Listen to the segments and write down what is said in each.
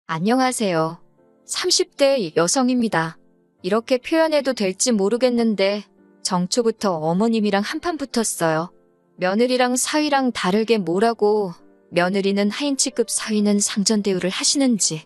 안녕하세요. 30대 여성입니다. 이렇게 표현해도 될지 모르겠는데 정초부터 어머님이랑 한판 붙었어요. 며느리랑 사위랑 다르게 뭐라고 며느리는 하인치급 사위는 상전 대우를 하시는지.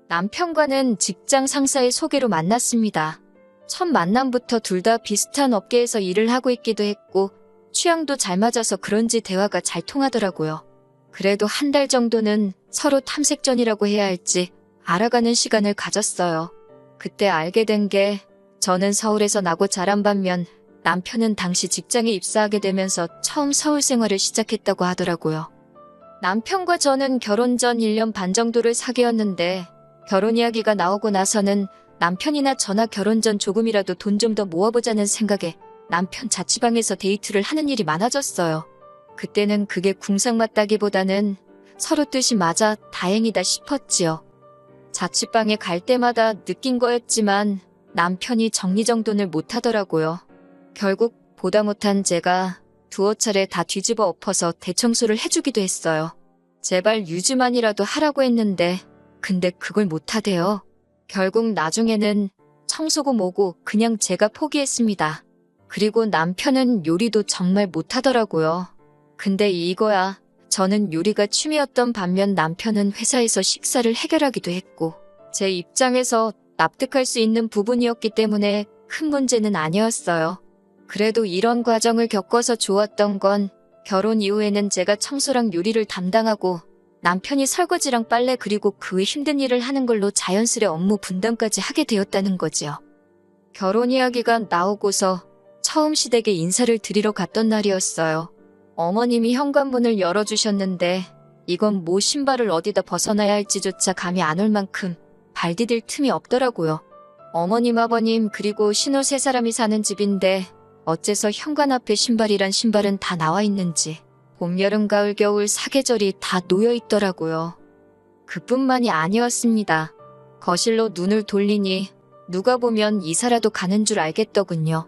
남편과는 직장 상사의 소개로 만났습니다. 첫 만남부터 둘 다 비슷한 업계에서 일을 하고 있기도 했고 취향도 잘 맞아서 그런지 대화가 잘 통하더라고요. 그래도 한 달 정도는 서로 탐색전이라고 해야 할지 알아가는 시간을 가졌어요. 그때 알게 된 게 저는 서울에서 나고 자란 반면 남편은 당시 직장에 입사하게 되면서 처음 서울 생활을 시작했다고 하더라고요. 남편과 저는 결혼 전 1년 반 정도를 사귀었는데 결혼 이야기가 나오고 나서는 남편이나 저나 결혼 전 조금이라도 돈 좀 더 모아보자는 생각에 남편 자취방에서 데이트를 하는 일이 많아졌어요. 그때는 그게 궁상맞다기보다는 서로 뜻이 맞아 다행이다 싶었지요. 자취방에 갈 때마다 느낀 거였지만 남편이 정리정돈을 못하더라고요. 결국 보다 못한 제가 두어 차례 다 뒤집어 엎어서 대청소를 해주기도 했어요. 제발 유지만이라도 하라고 했는데 근데 그걸 못하대요. 결국 나중에는 청소고 뭐고 그냥 제가 포기했습니다. 그리고 남편은 요리도 정말 못하더라고요. 근데 이거야. 저는 요리가 취미였던 반면 남편은 회사에서 식사를 해결하기도 했고 제 입장에서 납득할 수 있는 부분이었기 때문에 큰 문제는 아니었어요. 그래도 이런 과정을 겪어서 좋았던 건 결혼 이후에는 제가 청소랑 요리를 담당하고 남편이 설거지랑 빨래 그리고 그 외 힘든 일을 하는 걸로 자연스레 업무 분담까지 하게 되었다는 거지요. 결혼 이야기가 나오고서 처음 시댁에 인사를 드리러 갔던 날이었어요. 어머님이 현관문을 열어주셨는데 이건 뭐 신발을 어디다 벗어나야 할지조차 감이 안 올 만큼 발 디딜 틈이 없더라고요. 어머님, 아버님 그리고 신혼 세 사람이 사는 집인데 어째서 현관 앞에 신발은 다 나와 있는지 봄, 여름, 가을, 겨울 사계절이 다 놓여 있더라고요. 그뿐만이 아니었습니다. 거실로 눈을 돌리니 누가 보면 이사라도 가는 줄 알겠더군요.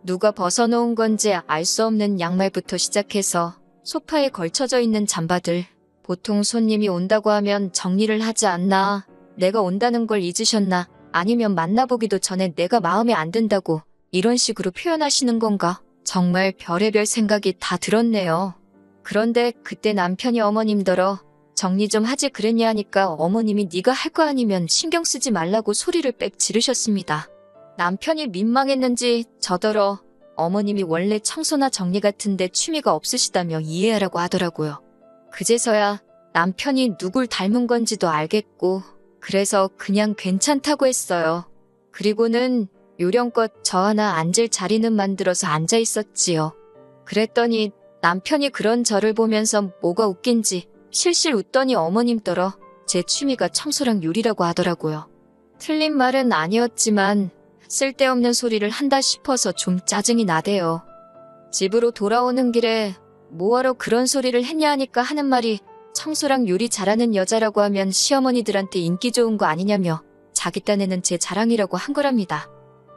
누가 벗어놓은 건지 알 수 없는 양말부터 시작해서 소파에 걸쳐져 있는 잠바들. 보통 손님이 온다고 하면 정리를 하지 않나, 내가 온다는 걸 잊으셨나, 아니면 만나보기도 전에 내가 마음에 안 든다고 이런 식으로 표현하시는 건가? 정말 별의별 생각이 다 들었네요. 그런데 그때 남편이 어머님더러 정리 좀 하지 그랬냐 하니까 어머님이 네가 할 거 아니면 신경 쓰지 말라고 소리를 빽 지르셨습니다. 남편이 민망했는지 저더러 어머님이 원래 청소나 정리 같은데 취미가 없으시다며 이해하라고 하더라고요. 그제서야 남편이 누굴 닮은 건지도 알겠고 그래서 그냥 괜찮다고 했어요. 그리고는 요령껏 저 하나 앉을 자리는 만들어서 앉아 있었지요. 그랬더니 남편이 그런 저를 보면서 뭐가 웃긴지 실실 웃더니 어머님더러 제 취미가 청소랑 요리라고 하더라고요. 틀린 말은 아니었지만 쓸데없는 소리를 한다 싶어서 좀 짜증이 나대요. 집으로 돌아오는 길에 뭐하러 그런 소리를 했냐 하니까 하는 말이 청소랑 요리 잘하는 여자라고 하면 시어머니들한테 인기 좋은 거 아니냐며 자기 딴에는 제 자랑이라고 한 거랍니다.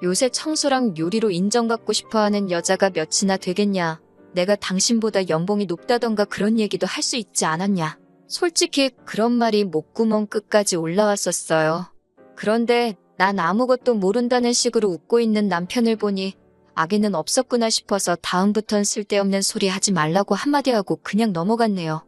요새 청소랑 요리로 인정받고 싶어하는 여자가 몇이나 되겠냐. 내가 당신보다 연봉이 높다던가 그런 얘기도 할 수 있지 않았냐. 솔직히 그런 말이 목구멍 끝까지 올라왔었어요. 그런데 난 아무것도 모른다는 식으로 웃고 있는 남편을 보니 악의는 없었구나 싶어서 다음부턴 쓸데없는 소리 하지 말라고 한마디 하고 그냥 넘어갔네요.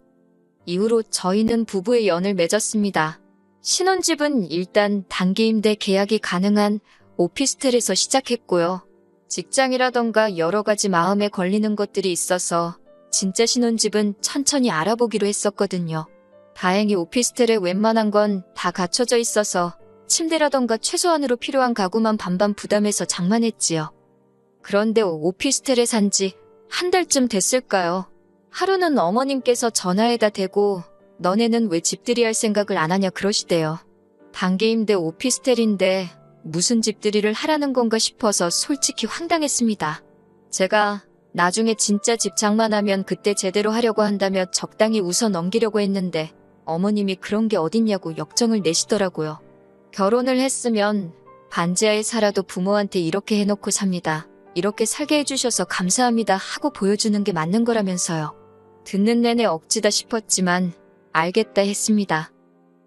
이후로 저희는 부부의 연을 맺었습니다. 신혼집은 일단 단기 임대 계약이 가능한 오피스텔에서 시작했고요. 직장이라던가 여러 가지 마음에 걸리는 것들이 있어서 진짜 신혼집은 천천히 알아보기로 했었거든요. 다행히 오피스텔에 웬만한 건 다 갖춰져 있어서 침대라던가 최소한으로 필요한 가구만 반반 부담해서 장만했지요. 그런데 오피스텔에 산 지 한 달쯤 됐을까요? 하루는 어머님께서 전화에다 대고 너네는 왜 집들이 할 생각을 안 하냐 그러시대요. 단기 임대 오피스텔인데 무슨 집들이를 하라는 건가 싶어서 솔직히 황당했습니다. 제가 나중에 진짜 집 장만하면 그때 제대로 하려고 한다며 적당히 웃어 넘기려고 했는데 어머님이 그런 게 어딨냐고 역정을 내시더라고요. 결혼을 했으면 반지하에 살아도 부모한테 이렇게 해놓고 삽니다. 이렇게 살게 해주셔서 감사합니다 하고 보여주는 게 맞는 거라면서요. 듣는 내내 억지다 싶었지만 알겠다 했습니다.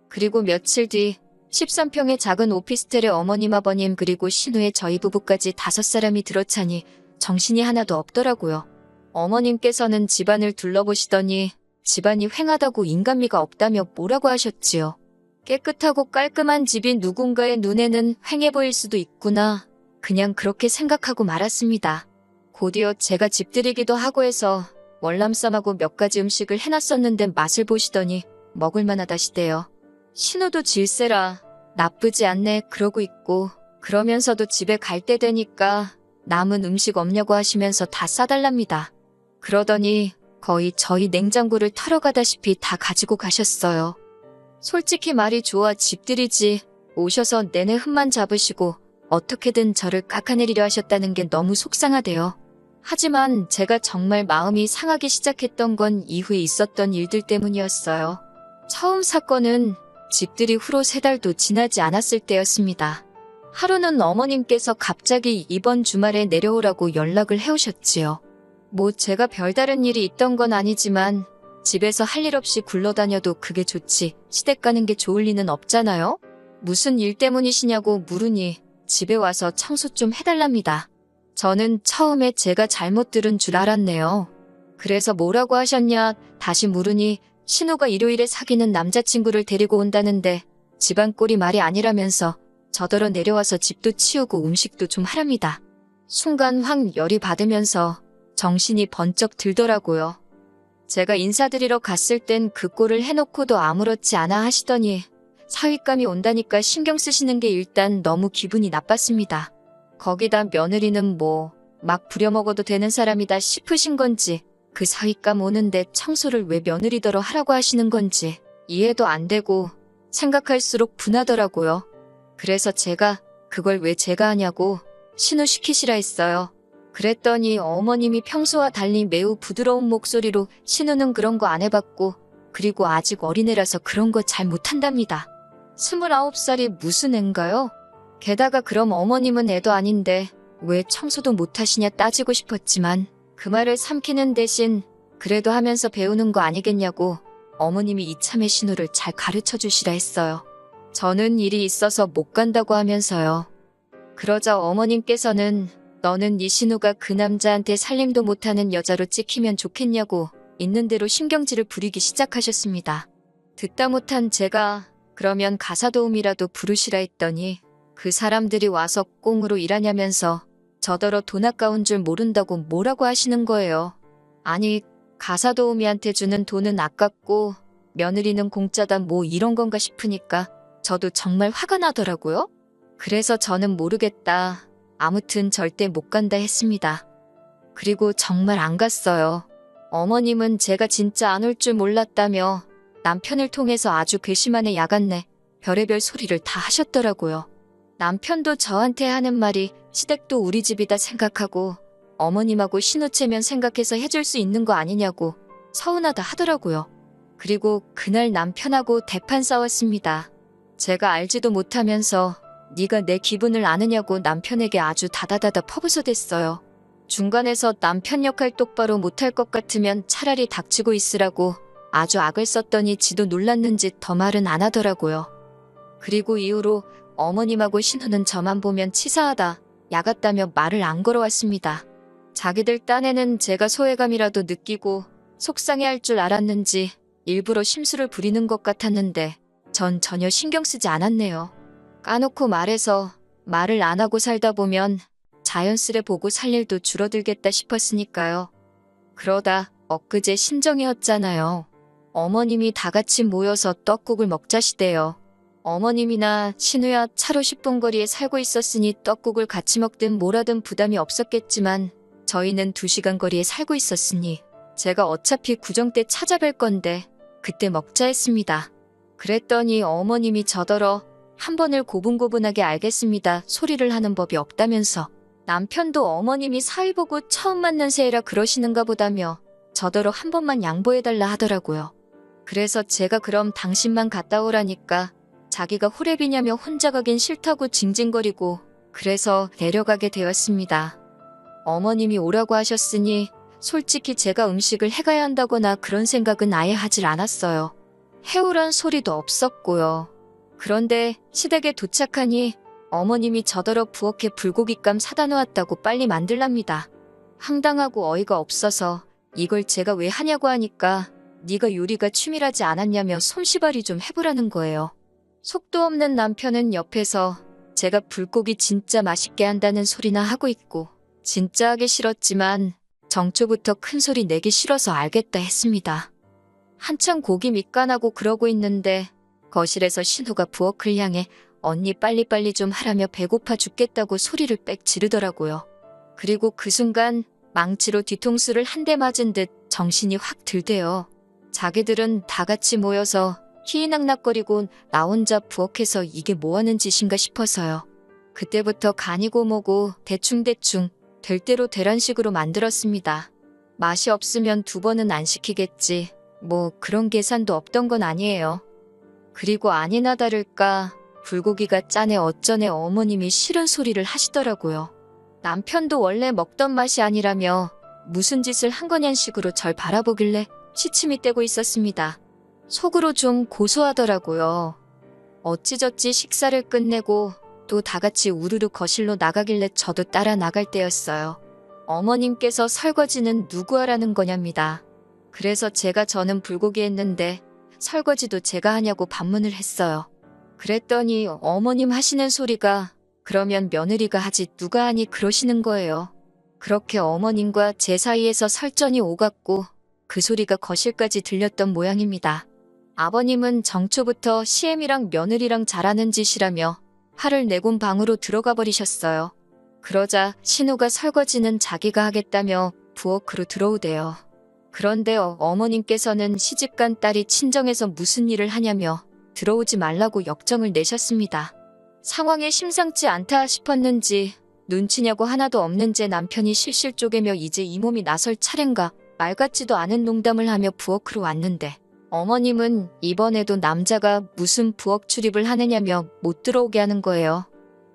그리고 며칠 뒤 13평의 작은 오피스텔에 어머님, 아버님 그리고 신우의 저희 부부까지 5사람이 들어차니 정신이 하나도 없더라고요. 어머님께서는 집안을 둘러보시더니 집안이 휑하다고 인간미가 없다며 뭐라고 하셨지요. 깨끗하고 깔끔한 집이 누군가의 눈에는 휑해 보일 수도 있구나. 그냥 그렇게 생각하고 말았습니다. 곧이어 제가 집들이기도 하고 해서 월남쌈하고 몇 가지 음식을 해놨었는데 맛을 보시더니 먹을만하다시대요. 신우도 질세라 나쁘지 않네 그러고 있고 그러면서도 집에 갈 때 되니까 남은 음식 없냐고 하시면서 다 싸달랍니다. 그러더니 거의 저희 냉장고를 털어 가다시피 다 가지고 가셨어요. 솔직히 말이 좋아 집들이지 오셔서 내내 흠만 잡으시고 어떻게든 저를 깎아내리려 하셨다는 게 너무 속상하대요. 하지만 제가 정말 마음이 상하기 시작했던 건 이후에 있었던 일들 때문이었어요. 처음 사건은 집들이 후로 3달도 지나지 않았을 때였습니다. 하루는 어머님께서 갑자기 이번 주말에 내려오라고 연락을 해오셨지요. 뭐 제가 별다른 일이 있던 건 아니지만 집에서 할 일 없이 굴러다녀도 그게 좋지 시댁 가는 게 좋을 리는 없잖아요? 무슨 일 때문이시냐고 물으니 집에 와서 청소 좀 해달랍니다. 저는 처음에 제가 잘못 들은 줄 알았네요. 그래서 뭐라고 하셨냐 다시 물으니 신우가 일요일에 사귀는 남자친구를 데리고 온다는데 집안 꼴이 말이 아니라면서 저더러 내려와서 집도 치우고 음식도 좀 하랍니다. 순간 확 열이 받으면서 정신이 번쩍 들더라고요. 제가 인사드리러 갔을 땐 그 꼴을 해놓고도 아무렇지 않아 하시더니 사윗감이 온다니까 신경 쓰시는 게 일단 너무 기분이 나빴습니다. 거기다 며느리는 뭐 막 부려먹어도 되는 사람이다 싶으신 건지 그 사윗감 오는데 청소를 왜 며느리더러 하라고 하시는 건지 이해도 안 되고 생각할수록 분하더라고요. 그래서 제가 그걸 왜 제가 하냐고 신우 시키시라 했어요. 그랬더니 어머님이 평소와 달리 매우 부드러운 목소리로 신우는 그런 거 안 해봤고 그리고 아직 어린애라서 그런 거 잘 못한답니다. 29살이 무슨 앤가요? 게다가 그럼 어머님은 애도 아닌데 왜 청소도 못하시냐 따지고 싶었지만 그 말을 삼키는 대신 그래도 하면서 배우는 거 아니겠냐고 어머님이 이참에 신우를 잘 가르쳐 주시라 했어요. 저는 일이 있어서 못 간다고 하면서요. 그러자 어머님께서는 너는 네 신우가 그 남자한테 살림도 못하는 여자로 찍히면 좋겠냐고 있는 대로 신경질을 부리기 시작하셨습니다. 듣다 못한 제가 그러면 가사도우미라도 부르시라 했더니 그 사람들이 와서 꽁으로 일하냐면서 저더러 돈 아까운 줄 모른다고 뭐라고 하시는 거예요. 아니 가사도우미한테 주는 돈은 아깝고 며느리는 공짜다 뭐 이런 건가 싶으니까 저도 정말 화가 나더라고요. 그래서 저는 모르겠다. 아무튼 절대 못 간다 했습니다. 그리고 정말 안 갔어요. 어머님은 제가 진짜 안 올 줄 몰랐다며 남편을 통해서 아주 괘씸하네 야같네 별의별 소리를 다 하셨더라고요. 남편도 저한테 하는 말이 시댁도 우리 집이다 생각하고 어머님하고 신우체면 생각해서 해줄 수 있는 거 아니냐고 서운하다 하더라고요. 그리고 그날 남편하고 대판 싸웠습니다. 제가 알지도 못하면서 네가 내 기분을 아느냐고 남편에게 아주 다다다다 퍼부서댔어요. 중간에서 남편 역할 똑바로 못할 것 같으면 차라리 닥치고 있으라고 아주 악을 썼더니 지도 놀랐는지 더 말은 안 하더라고요. 그리고 이후로 어머님하고 신우는 저만 보면 치사하다, 야같다며 말을 안 걸어왔습니다. 자기들 딴에는 제가 소외감이라도 느끼고 속상해할 줄 알았는지 일부러 심술을 부리는 것 같았는데 전 전혀 신경 쓰지 않았네요. 까놓고 말해서 말을 안 하고 살다 보면 자연스레 보고 살 일도 줄어들겠다 싶었으니까요. 그러다 엊그제 신정이었잖아요. 어머님이 다 같이 모여서 떡국을 먹자시대요. 어머님이나 신우야 차로 10분 거리에 살고 있었으니 떡국을 같이 먹든 뭐라든 부담이 없었겠지만 저희는 2시간 거리에 살고 있었으니 제가 어차피 구정 때 찾아뵐 건데 그때 먹자 했습니다. 그랬더니 어머님이 저더러 한 번을 고분고분하게 알겠습니다 소리를 하는 법이 없다면서 남편도 어머님이 사위 보고 처음 만난 새이라 그러시는가 보다며 저더러 한 번만 양보해달라 하더라고요. 그래서 제가 그럼 당신만 갔다 오라니까 자기가 호랩이냐며 혼자 가긴 싫다고 징징거리고 그래서 내려가게 되었습니다. 어머님이 오라고 하셨으니 솔직히 제가 음식을 해가야 한다거나 그런 생각은 아예 하질 않았어요. 해오란 소리도 없었고요. 그런데 시댁에 도착하니 어머님이 저더러 부엌에 불고기감 사다 놓았다고 빨리 만들랍니다. 황당하고 어이가 없어서 이걸 제가 왜 하냐고 하니까 네가 요리가 취미라지 않았냐며 솜씨발이 좀 해보라는 거예요. 속도 없는 남편은 옆에서 제가 불고기 진짜 맛있게 한다는 소리나 하고 있고 진짜 하기 싫었지만 정초부터 큰 소리 내기 싫어서 알겠다 했습니다. 한참 고기 밑간하고 그러고 있는데 거실에서 신우가 부엌을 향해 언니 빨리빨리 좀 하라며 배고파 죽겠다고 소리를 빽 지르더라고요. 그리고 그 순간 망치로 뒤통수를 한 대 맞은 듯 정신이 확 들대요. 자기들은 다 같이 모여서 희희낙낙거리고 나 혼자 부엌에서 이게 뭐하는 짓인가 싶어서요. 그때부터 간이고 뭐고 대충대충 될 대로 되란 식으로 만들었습니다. 맛이 없으면 2번은 안 시키겠지. 뭐 그런 계산도 없던 건 아니에요. 그리고 아니나 다를까 불고기가 짜네 어쩌네 어머님이 싫은 소리를 하시더라고요. 남편도 원래 먹던 맛이 아니라며 무슨 짓을 한 거냔 식으로 절 바라보길래 시침이 떼고 있었습니다. 속으로 좀 고소하더라고요. 어찌저찌 식사를 끝내고 또 다 같이 우르르 거실로 나가길래 저도 따라 나갈 때였어요. 어머님께서 설거지는 누구 하라는 거냐입니다. 그래서 저는 불고기 했는데 설거지도 제가 하냐고 반문을 했어요. 그랬더니 어머님 하시는 소리가 그러면 며느리가 하지 누가 하니 그러시는 거예요. 그렇게 어머님과 제 사이에서 설전이 오갔고 그 소리가 거실까지 들렸던 모양입니다. 아버님은 정초부터 시엠이랑 며느리랑 잘하는 짓이라며 화를 내곤 방으로 들어가 버리셨어요. 그러자 신우가 설거지는 자기가 하겠다며 부엌으로 들어오대요. 그런데 어머님께서는 시집간 딸이 친정에서 무슨 일을 하냐며 들어오지 말라고 역정을 내셨습니다. 상황이 심상치 않다 싶었는지 눈치냐고 하나도 없는 제 남편이 실실 쪼개며 이제 이 몸이 나설 차례인가 말 같지도 않은 농담을 하며 부엌으로 왔는데 어머님은 이번에도 남자가 무슨 부엌 출입을 하느냐며 못 들어오게 하는 거예요.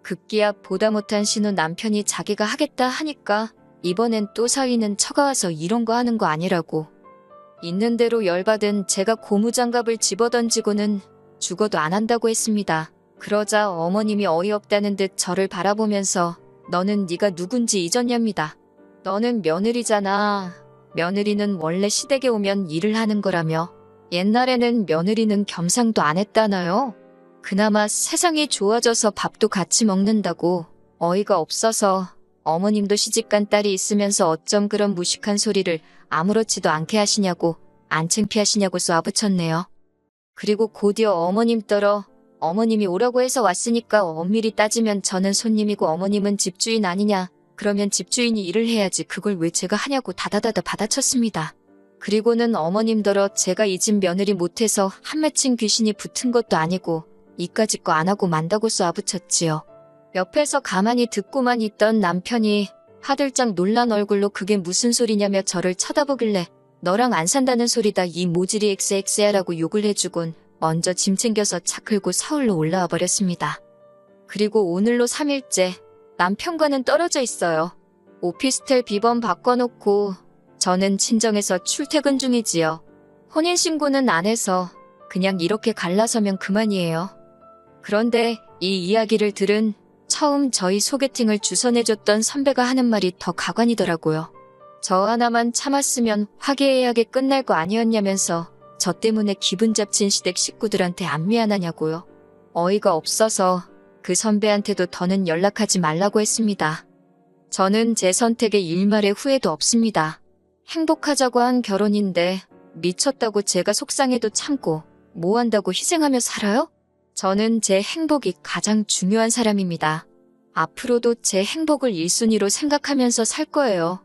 급기야 보다 못한 신우 남편이 자기가 하겠다 하니까 이번엔 또 사위는 처가와서 이런 거 하는 거 아니라고. 있는 대로 열받은 제가 고무장갑을 집어던지고는 죽어도 안 한다고 했습니다. 그러자 어머님이 어이없다는 듯 저를 바라보면서 너는 네가 누군지 잊었냐입니다. 너는 며느리잖아. 며느리는 원래 시댁에 오면 일을 하는 거라며. 옛날에는 며느리는 겸상도 안 했다나요? 그나마 세상이 좋아져서 밥도 같이 먹는다고. 어이가 없어서 어머님도 시집간 딸이 있으면서 어쩜 그런 무식한 소리를 아무렇지도 않게 하시냐고 안 창피하시냐고 쏘아붙였네요. 그리고 곧이어 어머님 떨어 어머님이 오라고 해서 왔으니까 엄밀히 따지면 저는 손님이고 어머님은 집주인 아니냐. 그러면 집주인이 일을 해야지 그걸 왜 제가 하냐고 다다다다 받아쳤습니다. 그리고는 어머님더러 제가 이 집 며느리 못해서 한 맺힌 귀신이 붙은 것도 아니고 이까짓 거 안 하고 만다고 쏘아붙였지요. 옆에서 가만히 듣고만 있던 남편이 화들짝 놀란 얼굴로 그게 무슨 소리냐며 저를 쳐다보길래 너랑 안 산다는 소리다 이 모질이 엑스엑스야라고 욕을 해주곤 먼저 짐 챙겨서 차 끌고 서울로 올라와 버렸습니다. 그리고 오늘로 3일째 남편과는 떨어져 있어요. 오피스텔 비번 바꿔놓고 저는 친정에서 출퇴근 중이지요. 혼인신고는 안 해서 그냥 이렇게 갈라서면 그만이에요. 그런데 이 이야기를 들은 처음 저희 소개팅을 주선해줬던 선배가 하는 말이 더 가관이더라고요. 저 하나만 참았으면 화기애애하게 끝날 거 아니었냐면서 저 때문에 기분 잡친 시댁 식구들한테 안 미안하냐고요. 어이가 없어서 그 선배한테도 더는 연락하지 말라고 했습니다. 저는 제 선택에 일말의 후회도 없습니다. 행복하자고 한 결혼인데 미쳤다고 제가 속상해도 참고 뭐 한다고 희생하며 살아요? 저는 제 행복이 가장 중요한 사람입니다. 앞으로도 제 행복을 1순위로 생각하면서 살 거예요.